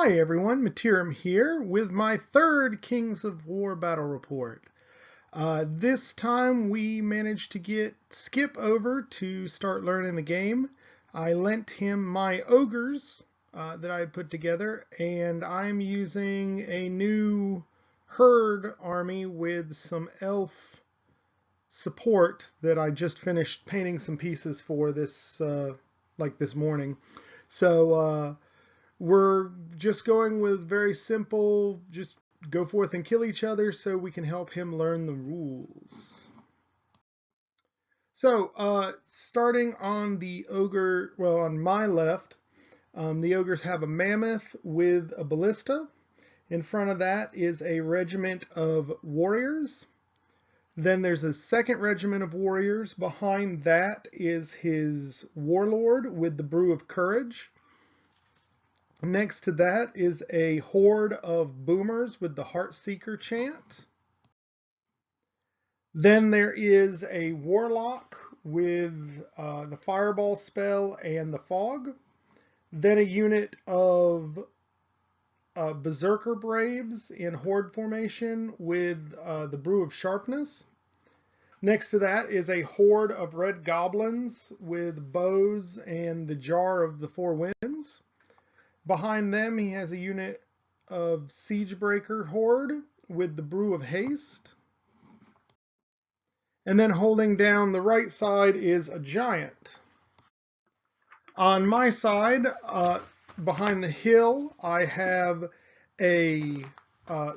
Hi everyone, Materim here with my third Kings of War battle report. This time we managed to get Skip over to start learning the game. I lent him my Ogres that I had put together, and I'm using a new herd army with some elf support that I just finished painting some pieces for this this morning. So we're just going with very simple, just go forth and kill each other so we can help him learn the rules. So starting on the ogre, well, on my left, the ogres have a mammoth with a ballista. In front of that is a regiment of warriors. Then there's a second regiment of warriors. Behind that is his warlord with the brew of courage. Next to that is a horde of boomers with the Heartseeker chant. Then there is a warlock with the fireball spell and the fog. Then a unit of berserker braves in horde formation with the brew of sharpness. Next to that is a horde of red goblins with bows and the jar of the four winds. Behind them, he has a unit of Siegebreaker Horde with the Brew of Haste. And then holding down the right side is a Giant. On my side, behind the hill, I have a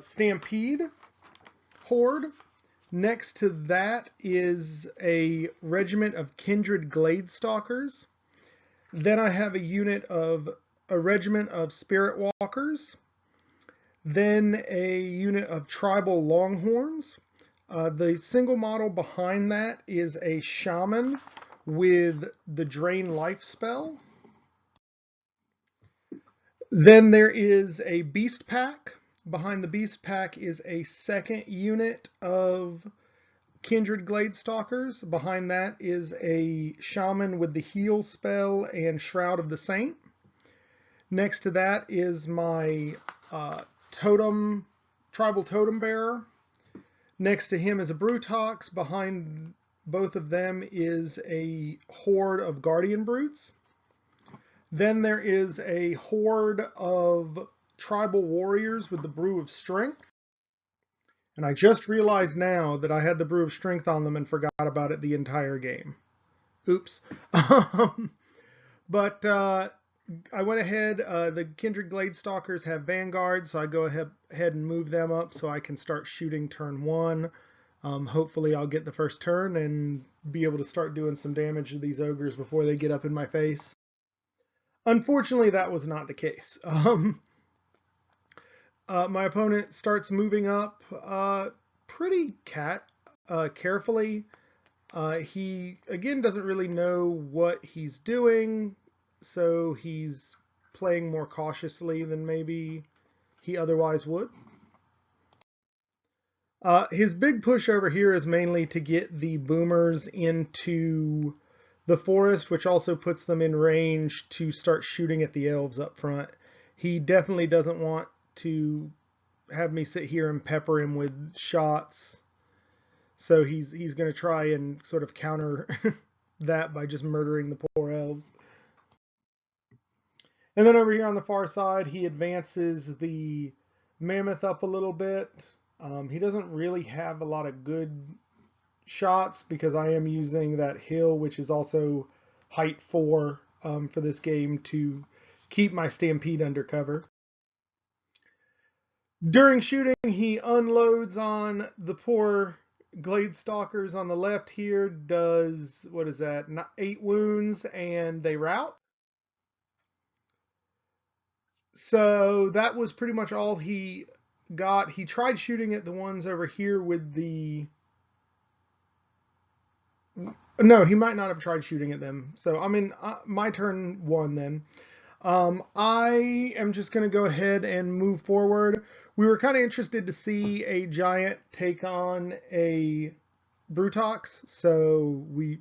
Stampede Horde. Next to that is a regiment of Kindred Gladestalkers. Then I have a regiment of Spirit Walkers, then a unit of Tribal Longhorns. The single model behind that is a Shaman with the Drain Life spell. Then there is a Beast Pack. Behind the Beast Pack is a second unit of Kindred Gladestalkers. Behind that is a Shaman with the Heal spell and Shroud of the Saint. Next to that is my tribal totem bearer. Next to him is a Brutox. Behind both of them is a horde of guardian brutes. Then there is a horde of tribal warriors with the brew of strength. And I just realized now that I had the brew of strength on them and forgot about it the entire game. Oops. But I went ahead, the Kindred Gladestalkers have Vanguard, so I go ahead and move them up so I can start shooting turn one. Hopefully I'll get the first turn and be able to start doing some damage to these ogres before they get up in my face. Unfortunately, that was not the case. My opponent starts moving up pretty carefully. He, again, doesn't really know what he's doing, so he's playing more cautiously than maybe he otherwise would. His big push over here is mainly to get the boomers into the forest, which also puts them in range to start shooting at the elves up front. He definitely doesn't want to have me sit here and pepper him with shots. So he's going to try and sort of counter that by just murdering the poor elves. And then over here on the far side, he advances the mammoth up a little bit. He doesn't really have a lot of good shots because I am using that hill, which is also height 4 for this game, to keep my Stampede under cover. During shooting, he unloads on the poor Gladestalkers on the left here, does, what is that, 8 wounds, and they rout. So that was pretty much all he got. He tried shooting at the ones over here with the... No, he might not have tried shooting at them. So, I mean, my turn 1 then. I am just going to go ahead and move forward. We were kind of interested to see a Giant take on a Brutox, so we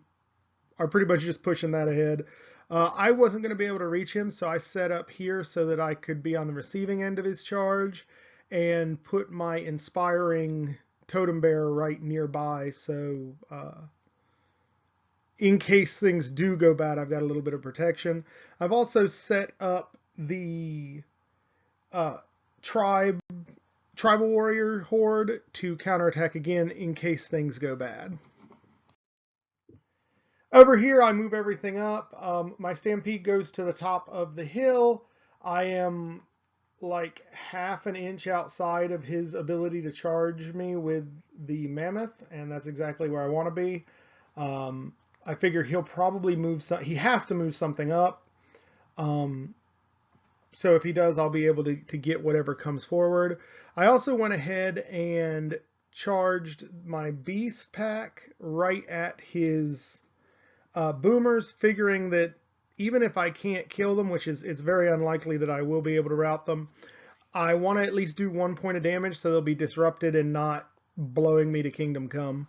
are pretty much just pushing that ahead. I wasn't going to be able to reach him, so I set up here so that I could be on the receiving end of his charge and put my inspiring totem bearer right nearby. So in case things do go bad, I've got a little bit of protection. I've also set up the uh, tribal warrior horde to counterattack again in case things go bad. Over here, I move everything up. My stampede goes to the top of the hill. I am like half an inch outside of his ability to charge me with the mammoth, and that's exactly where I want to be. I figure he'll probably move he has to move something up. So if he does, I'll be able to get whatever comes forward. I also went ahead and charged my beast pack right at his boomers, figuring that even if I can't kill them, which is it's very unlikely that I will be able to rout them, I want to at least do 1 point of damage so they'll be disrupted and not blowing me to Kingdom Come.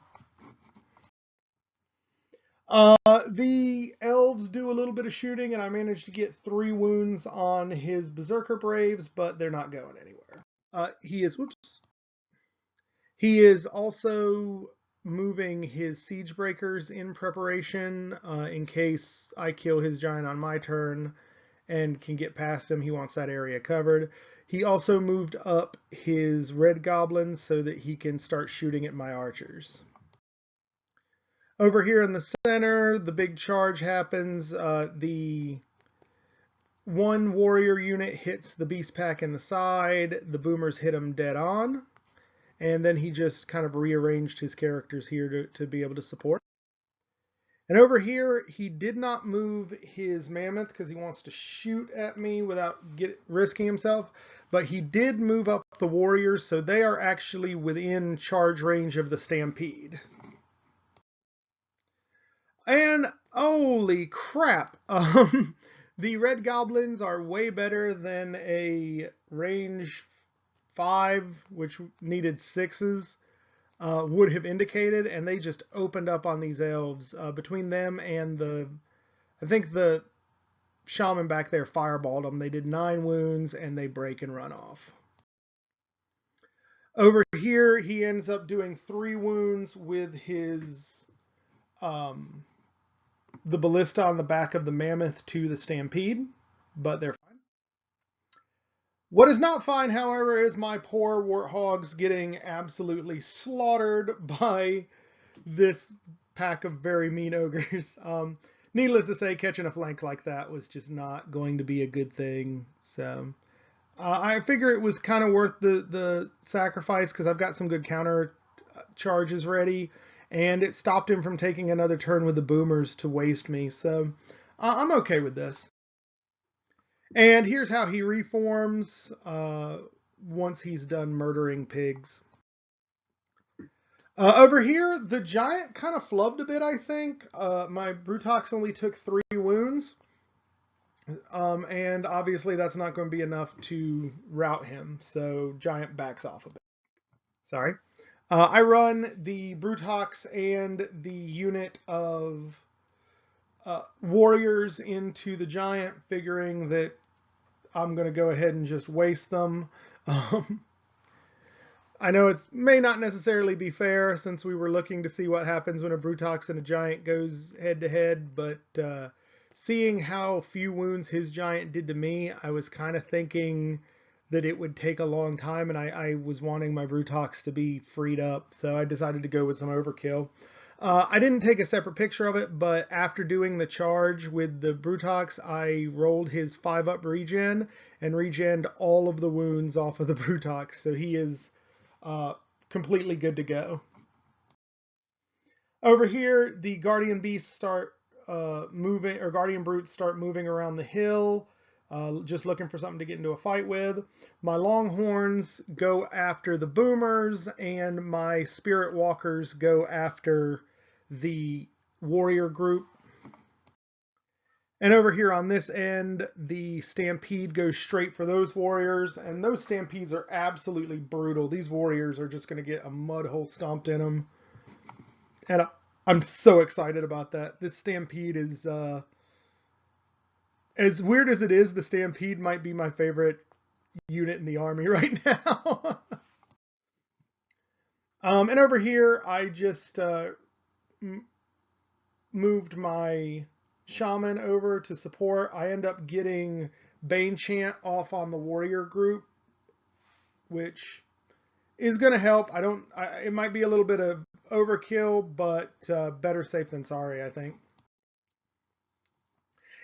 The elves do a little bit of shooting, and I managed to get 3 wounds on his Berserker Braves, but they're not going anywhere. He is also moving his Siege Breakers in preparation in case I kill his giant on my turn and can get past him. He wants that area covered. He also moved up his Red Goblins so that he can start shooting at my archers. Over here in the center, the big charge happens. The 1 warrior unit hits the beast pack in the side. The boomers hit him dead on. And then he just kind of rearranged his characters here to be able to support. And over here, he did not move his mammoth because he wants to shoot at me without risking himself. But he did move up the warriors, so they are actually within charge range of the stampede. And holy crap, the red goblins are way better than a range 5, which needed 6s, would have indicated, and they just opened up on these elves. Between them and I think the shaman back there fireballed them. They did 9 wounds, and they break and run off. Over here, he ends up doing 3 wounds with his the ballista on the back of the mammoth to the stampede, but they're fine. What is not fine, however, is my poor warthogs getting absolutely slaughtered by this pack of very mean ogres. Needless to say, catching a flank like that was just not going to be a good thing. So I figure it was kind of worth the sacrifice because I've got some good counter charges ready, and it stopped him from taking another turn with the boomers to waste me. So I'm okay with this. And here's how he reforms once he's done murdering pigs. Over here, the giant kind of flubbed a bit, I think. My Brutox only took 3 wounds. And obviously that's not going to be enough to rout him. So giant backs off a bit. Sorry. I run the Brutox and the unit of warriors into the giant, figuring that I'm going to go ahead and just waste them. I know it may not necessarily be fair since we were looking to see what happens when a Brutox and a giant goes head to head, but seeing how few wounds his giant did to me, I was kind of thinking that it would take a long time, and I was wanting my Brutox to be freed up, so I decided to go with some overkill. I didn't take a separate picture of it, but after doing the charge with the Brutox, I rolled his 5-up regen and regened all of the wounds off of the Brutox, so he is completely good to go. Over here, the Guardian Beasts start moving, or Guardian Brutes start moving around the hill, just looking for something to get into a fight with. My Longhorns go after the Boomers, and my Spirit Walkers go after the Warrior group. And over here on this end, the Stampede goes straight for those Warriors, and those Stampedes are absolutely brutal. These Warriors are just going to get a mud hole stomped in them. And I'm so excited about that. This Stampede is As weird as it is, the Stampede might be my favorite unit in the army right now. And over here, I just moved my Shaman over to support. I end up getting Bane Chant off on the warrior group, which is going to help. It might be a little bit of overkill, but better safe than sorry, I think.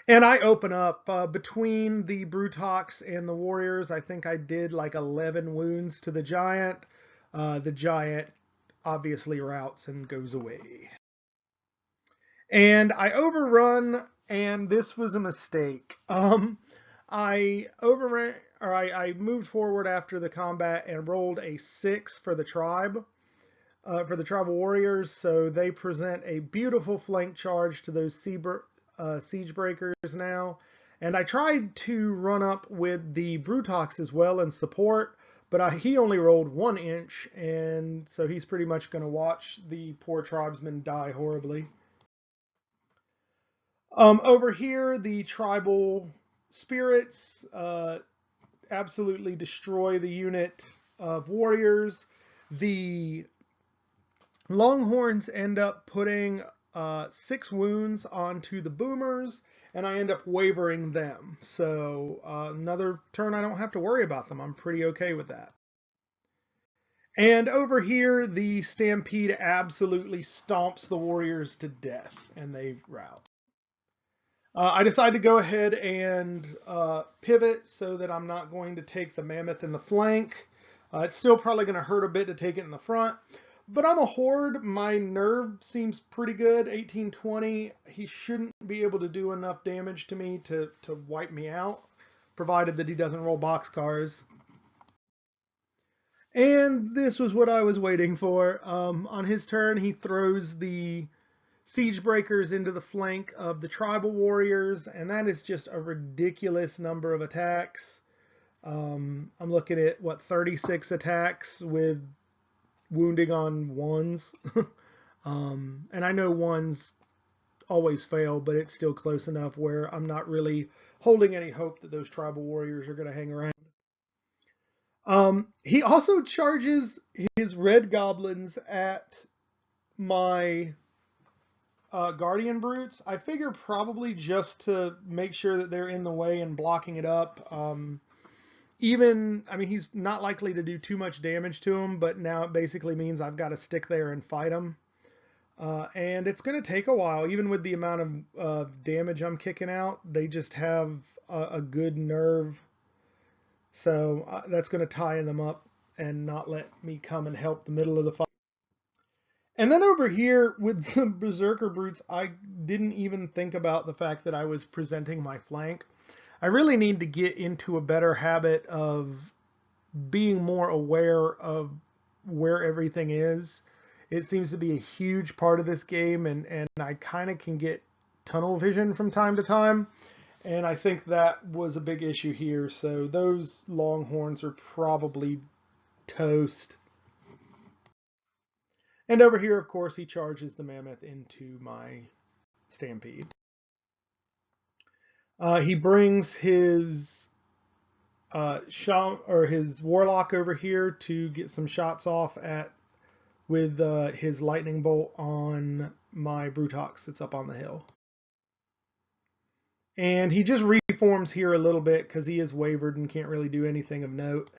And I open up between the Brutox and the warriors. I think I did like 11 wounds to the giant. The giant obviously routes and goes away. And I overrun, and this was a mistake. I overran, or I moved forward after the combat and rolled a 6 for the tribe, for the tribal warriors. So they present a beautiful flank charge to those siege breakers now. And I tried to run up with the Brutox as well in support, but he only rolled 1 inch, and so he's pretty much going to watch the poor tribesmen die horribly. Over here, the tribal spirits absolutely destroy the unit of warriors. The Longhorns end up putting 6 wounds onto the boomers, and I end up wavering them. So another turn I don't have to worry about them. I'm pretty okay with that. And over here, the Stampede absolutely stomps the warriors to death, and they rout. I decided to go ahead and pivot so that I'm not going to take the mammoth in the flank. It's still probably going to hurt a bit to take it in the front. But I'm a horde. My nerve seems pretty good, 1820. He shouldn't be able to do enough damage to me to wipe me out, provided that he doesn't roll boxcars. And this was what I was waiting for. On his turn, he throws the siege breakers into the flank of the tribal warriors, and that is just a ridiculous number of attacks. I'm looking at, 36 attacks with wounding on 1s. And I know 1s always fail, but it's still close enough where I'm not really holding any hope that those tribal warriors are going to hang around. He also charges his red goblins at my Guardian Brutes. I figure probably just to make sure that they're in the way and blocking it up. He's not likely to do too much damage to him, but now it basically means I've got to stick there and fight him. And it's going to take a while, even with the amount of damage I'm kicking out. They just have a good nerve. So that's going to tie them up and not let me come and help the middle of the fight. And then over here with the Berserker Brutes, I didn't even think about the fact that I was presenting my flank. I really need to get into a better habit of being more aware of where everything is. It seems to be a huge part of this game, and I kind of can get tunnel vision from time to time. And I think that was a big issue here. So those Longhorns are probably toast. And over here, of course, he charges the mammoth into my Stampede. He brings his his warlock over here to get some shots off with his lightning bolt on my Brutox that's up on the hill. And he just reforms here a little bit because he is wavered and can't really do anything of note.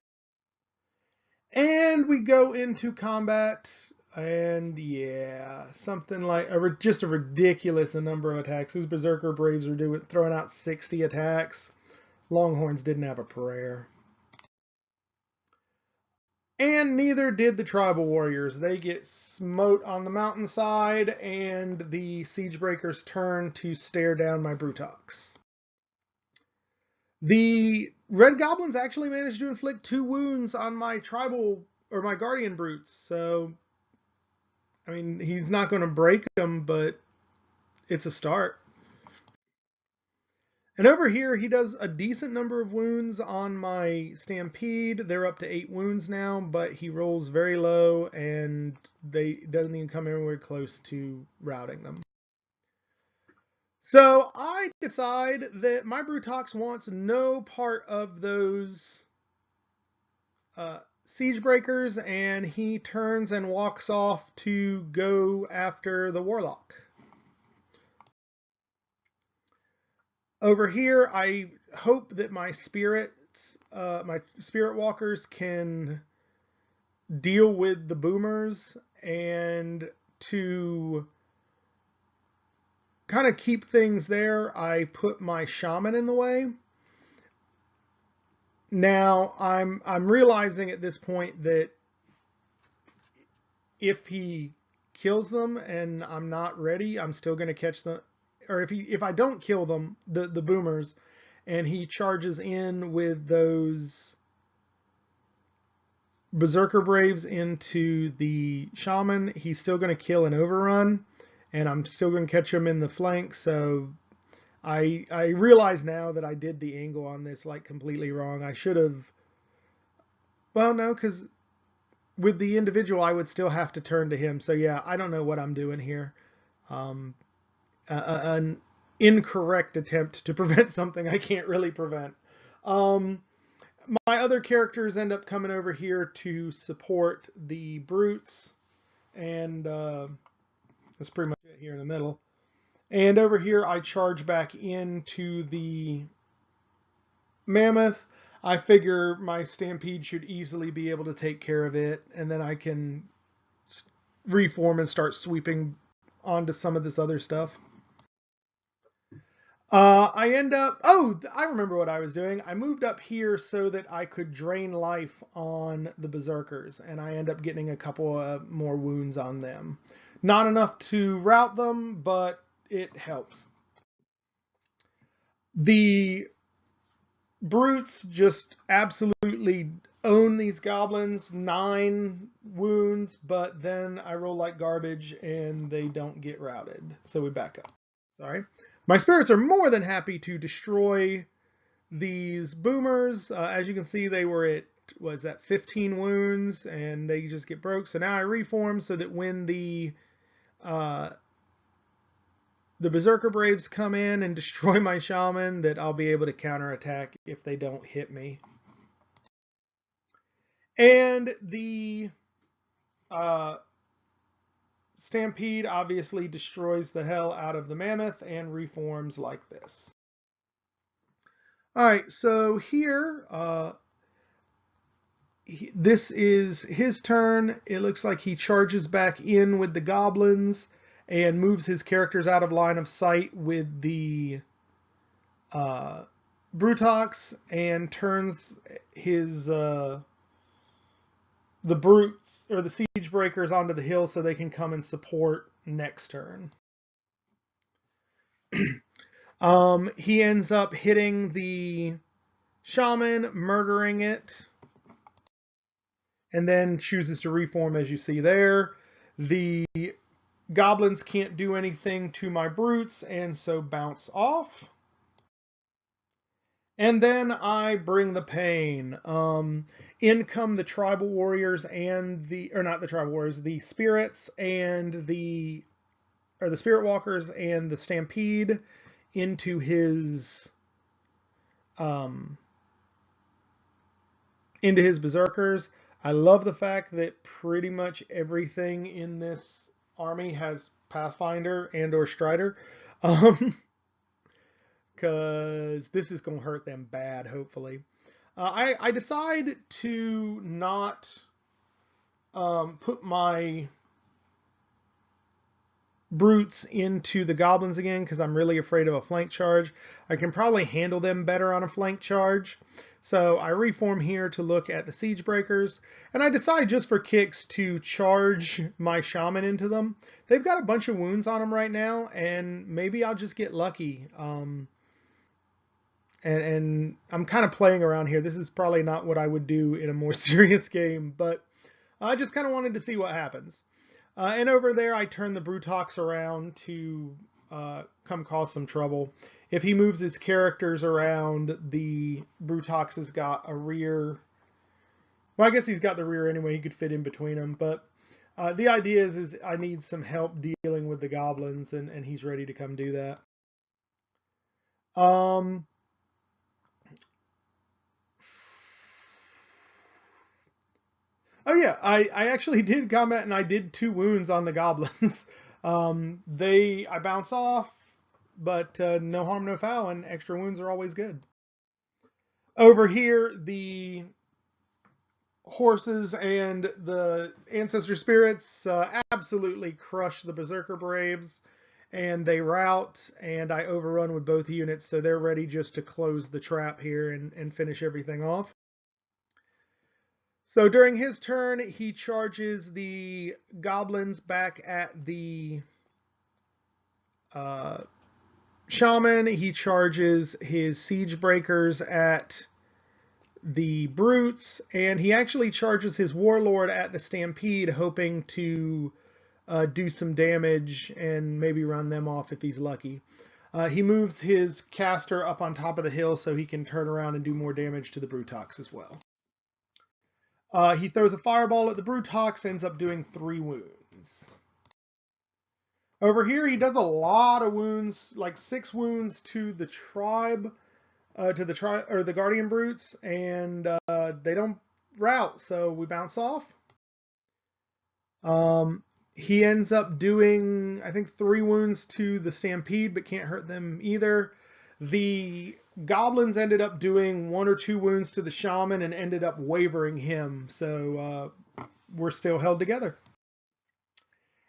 And we go into combat. And yeah, something like just a ridiculous number of attacks. Those Berserker Braves are throwing out 60 attacks. Longhorns didn't have a prayer. And neither did the tribal warriors. They get smote on the mountainside, and the siege breakers turn to stare down my Brutox. The red goblins actually managed to inflict 2 wounds on my my guardian brutes. So I mean, he's not going to break them, but it's a start. And over here, he does a decent number of wounds on my Stampede. They're up to 8 wounds now, but he rolls very low, and doesn't even come anywhere close to routing them. So I decide that my Brutox wants no part of those siege breakers, and he turns and walks off to go after the warlock. Over here, I hope that my spirits, my spirit walkers, can deal with the boomers, and to kind of keep things there, I put my shaman in the way. Now I'm realizing at this point that if he kills them and I'm not ready, I'm still going to catch them. Or if I don't kill them, the boomers, and he charges in with those Berserker Braves into the Shaman, he's still going to kill and overrun, and I'm still going to catch him in the flank. So I realize now that I did the angle on this like completely wrong. I should have. Well, no, because with the individual, I would still have to turn to him. So yeah, I don't know what I'm doing here. Um, an incorrect attempt to prevent something I can't really prevent. My other characters end up coming over here to support the brutes, and that's pretty much it here in the middle. And over here, I charge back into the mammoth. I figure my stampede should easily be able to take care of it, and then I can reform and start sweeping onto some of this other stuff. I end up, oh, I remember what I was doing. I moved up here so that I could drain life on the berserkers, and I end up getting a couple of more wounds on them. Not enough to rout them, but it helps. The brutes just absolutely own these goblins. 9 wounds, but then I roll like garbage and they don't get routed. So we back up. Sorry. My spirits are more than happy to destroy these boomers. As you can see, they were at, was that 15 wounds, and they just get broke. So now I reform so that when the Berserker Braves come in and destroy my Shaman, that I'll be able to counterattack if they don't hit me. And the Stampede obviously destroys the hell out of the Mammoth and reforms like this. Alright, so here, this is his turn. It looks like he charges back in with the Goblins and moves his characters out of line of sight with the Brutox, and turns his the brutes or the siege breakers onto the hill so they can come and support next turn. He ends up hitting the shaman, murdering it, and then chooses to reform, as you see there. The goblins can't do anything to my brutes, and so bounce off. And then I bring the pain. In come the tribal warriors and the, or not the tribal warriors, the spirits and the spirit walkers and the stampede into his berserkers. I love the fact that pretty much everything in this army has Pathfinder and or Strider. Because this is going to hurt them bad, hopefully. I decide to not put my brutes into the goblins again because I'm really afraid of a flank charge. I can probably handle them better on a flank charge. So I reform here to look at the siege breakers, and I decide just for kicks to charge my shaman into them. They've got a bunch of wounds on them right now, and maybe I'll just get lucky. And I'm kind of playing around here. This is probably not what I would do in a more serious game, but I just kind of wanted to see what happens. And over there, I turn the Brutox around to come cause some trouble. If he moves his characters around, the Brutox has got a rear. Well, I guess he's got the rear anyway. He could fit in between them. But the idea is I need some help dealing with the goblins, and he's ready to come do that. Um, oh yeah, I actually did combat and I did 2 wounds on the goblins. I bounce off, but no harm, no foul, and extra wounds are always good. Over here, the horses and the ancestor spirits absolutely crush the berserker braves, and they rout, and I overrun with both units, so they're ready just to close the trap here and finish everything off. So during his turn, he charges the goblins back at the uh, shaman. He charges his siege breakers at the brutes, and he actually charges his warlord at the stampede, hoping to do some damage and maybe run them off if he's lucky. He moves his caster up on top of the hill so he can turn around and do more damage to the Brutox as well. He throws a fireball at the Brutox, ends up doing 3 wounds. Over here, he does a lot of wounds, like 6 wounds to the tribe, the Guardian Brutes, and they don't rout, so we bounce off. He ends up doing, I think, 3 wounds to the Stampede, but can't hurt them either. The goblins ended up doing 1 or 2 wounds to the shaman and ended up wavering him, so we're still held together.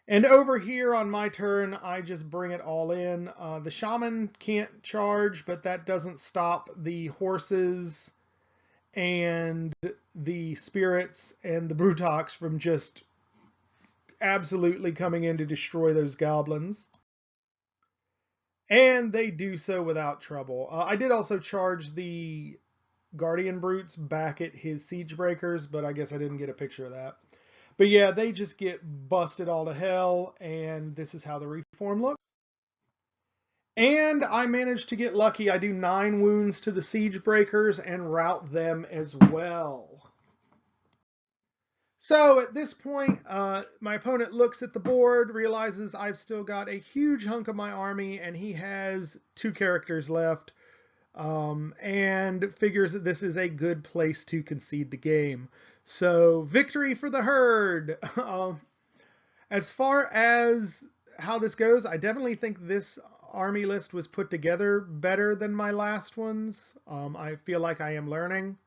And over here on my turn, I just bring it all in. The shaman can't charge, but that doesn't stop the horses and the spirits and the Brutox from just absolutely coming in to destroy those goblins. And they do so without trouble. I did also charge the Guardian Brutes back at his Siege Breakers, but I guess I didn't get a picture of that. But yeah, they just get busted all to hell, and this is how the reform looks. And I managed to get lucky. I do 9 wounds to the Siege Breakers and rout them as well. So at this point, my opponent looks at the board, realizes I've still got a huge hunk of my army, and he has 2 characters left, and figures that this is a good place to concede the game. So victory for the herd. As far as how this goes, I definitely think this army list was put together better than my last ones. I feel like I am learning.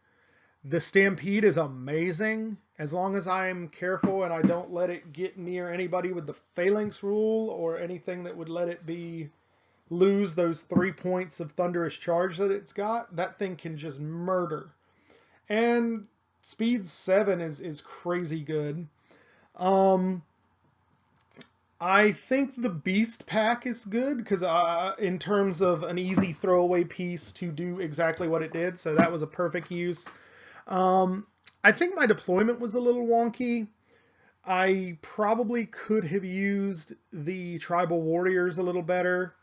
The Stampede is amazing. As long as I'm careful and I don't let it get near anybody with the Phalanx rule or anything that would let it lose those 3 points of Thunderous Charge that it's got, that thing can just murder. And Speed 7 is crazy good. I think the Beast Pack is good because in terms of an easy throwaway piece to do exactly what it did, so that was a perfect use. I think my deployment was a little wonky. I probably could have used the Tribal Warriors a little better.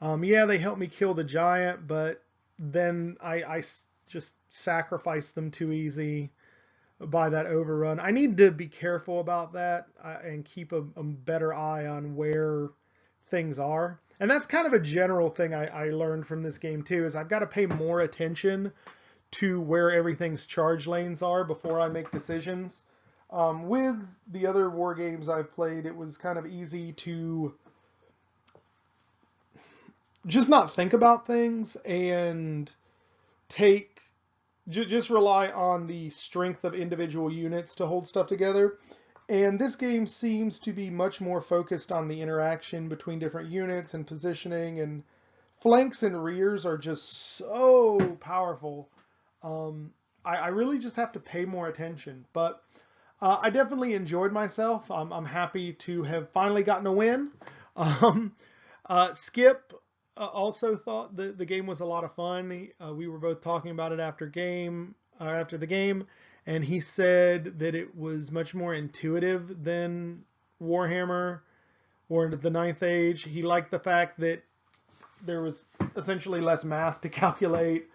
Yeah, they helped me kill the giant, but then I just sacrificed them too easy by that overrun. I need to be careful about that and keep a better eye on where things are. And that's kind of a general thing I learned from this game too, is I've got to pay more attention to where everything's charge lanes are before I make decisions. With the other war games I've played, it was kind of easy to just not think about things and just rely on the strength of individual units to hold stuff together. And this game seems to be much more focused on the interaction between different units and positioning, and flanks and rears are just so powerful. I really just have to pay more attention. But I definitely enjoyed myself. I'm happy to have finally gotten a win. Skip also thought the game was a lot of fun. We were both talking about it after the game, and he said that it was much more intuitive than Warhammer or the Ninth Age. He liked the fact that there was essentially less math to calculate.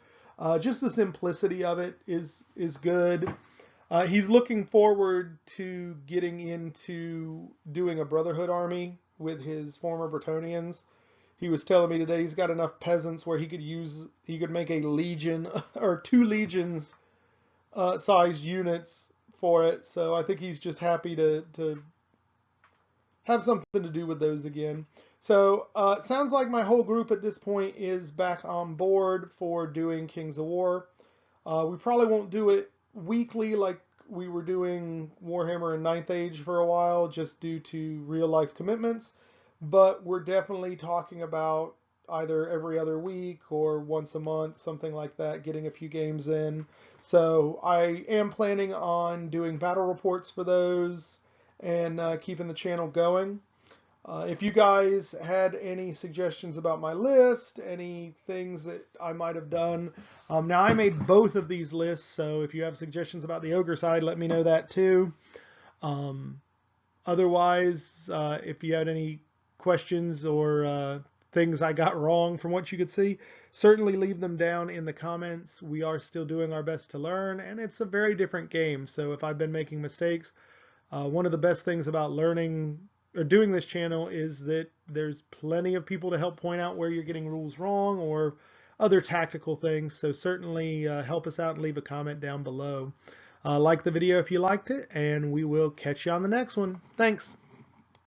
Just the simplicity of it is good. He's looking forward to getting into doing a Brotherhood army with his former Bretonnians, He was telling me today he's got enough peasants where he could make a legion or 2 legions sized units for it. So I think he's just happy to have something to do with those again. So sounds like my whole group at this point is back on board for doing Kings of War. We probably won't do it weekly like we were doing Warhammer and Ninth Age for a while, just due to real life commitments. But we're definitely talking about either every other week or once a month, something like that, getting a few games in. So I am planning on doing battle reports for those and keeping the channel going. If you guys had any suggestions about my list, any things that I might have done. Now I made both of these lists, so if you have suggestions about the Ogre side, let me know that too. Otherwise, if you had any questions or things I got wrong from what you could see, certainly leave them down in the comments. We are still doing our best to learn, and it's a very different game. So if I've been making mistakes, one of the best things about learning or doing this channel is that there's plenty of people to help point out where you're getting rules wrong or other tactical things. So certainly help us out and leave a comment down below. Like the video if you liked it, and we will catch you on the next one. Thanks.